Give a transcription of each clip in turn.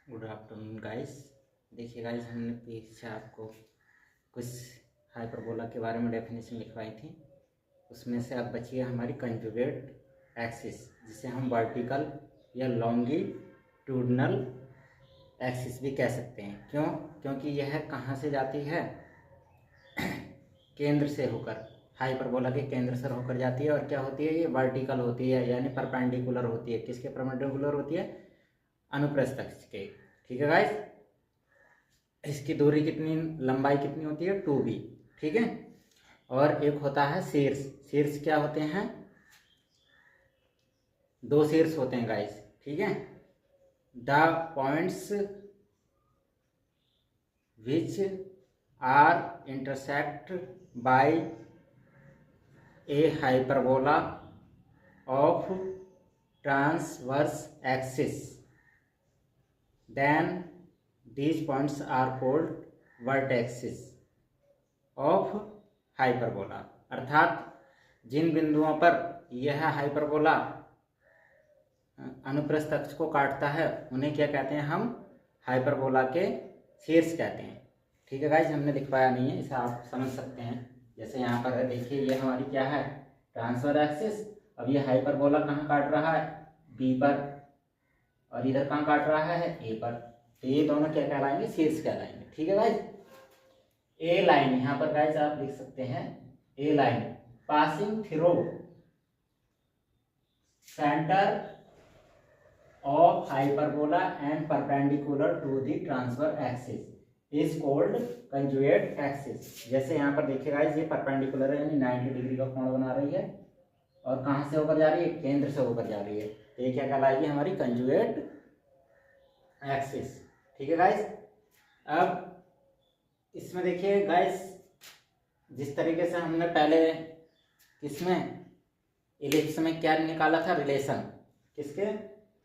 Good afternoon guys. देखिए guys, हमने पीछे आपको कुछ हाइपरबोला के बारे में डेफिनेशन लिखवाई थी। उसमें से अब बची है हमारी कंजुगेट एक्सिस, जिसे हम वर्टिकल या लॉन्गिट्यूडनल एक्सिस भी कह सकते हैं। क्यों? क्योंकि यह कहाँ से जाती है? केंद्र से होकर, हाइपरबोला के केंद्र से होकर जाती है। और क्या होती है? ये वर्टिकल होती है, यानी परपेंडिकुलर होती है। किसके परपेंडिकुलर होती है? अनुप्रस्थ अक्ष के। ठीक है गाइस, इसकी दूरी कितनी, लंबाई कितनी होती है? 2b। ठीक है। और एक होता है शीर्ष। शीर्ष क्या होते हैं? 2 शीर्ष होते हैं गाइस। ठीक है। The points which are intersect by a hyperbola of transverse axis, then these points are called vertices of hyperbola। अर्थात जिन बिंदुओं पर यह हाइपरबोला अनुप्रस्थ अक्ष को काटता है उन्हें क्या कहते हैं? हम हाइपरबोला के शीर्ष कहते हैं। ठीक है गाइस, हमने लिखवाया नहीं है, इसे आप समझ सकते हैं। जैसे यहाँ पर है, देखिए ये हमारी क्या है? Transverse axis. अब ये हाइपरबोला कहाँ काट रहा है? बी पर, और इधर कहाँ काट रहा है? ए पर। तो ये दोनों क्या कहलाएंगे? शीर्ष कहलाएंगे। ठीक है गाइस। ए लाइन, यहाँ पर गाइस आप लिख सकते हैं a line passing through centre of hyperbola and perpendicular to the transverse axis is called conjugate axis. जैसे यहाँ पर देखिए गाइस, ये परपेंडिकुलर है, यानी 90 डिग्री का कोण बना रही है। और कहाँ से होकर जा रही है? केंद्र से होकर जा रही है। तो ये क्या कहलाएगी? हमारी कंजुगेट एक्सिस। ठीक है गाइस। अब इसमें देखिए गाइस, जिस तरीके से हमने पहले किसमें इलिप्स में क्या निकाला था? रिलेशन। किसके?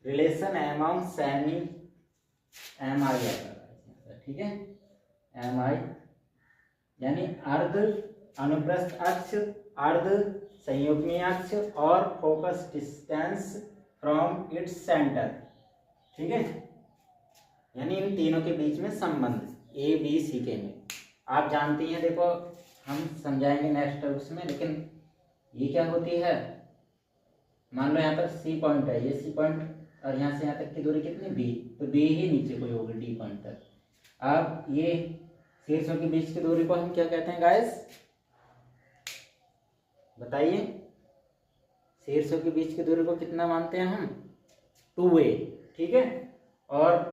रिलेशन अमॉन्ग सेमी एम आई। ठीक है, एम आई यानी अर्ध अनुप्रस्थ अक्ष, अर्ध संयुग्मी अक्ष और focus distance from its centre. ठीक है, यानी इन तीनों के बीच में संबंध ए बी सी के में आप जानती हैं। देखो, हम समझाएंगे नेक्स्ट उसमें, लेकिन ये क्या होती है? मान लो यहाँ पर सी पॉइंट है, ये सी पॉइंट, और यहाँ से यहाँ तक की दूरी कितनी? बी। तो बी ही नीचे कोई होगी डी पॉइंट तक। अब ये शीर्षों के बीच की दूरी को हम क्या कहते हैं गाइस? बताइए, शीर्षों के बीच की दूरी को कितना मानते हैं हम? 2a। ठीक है। और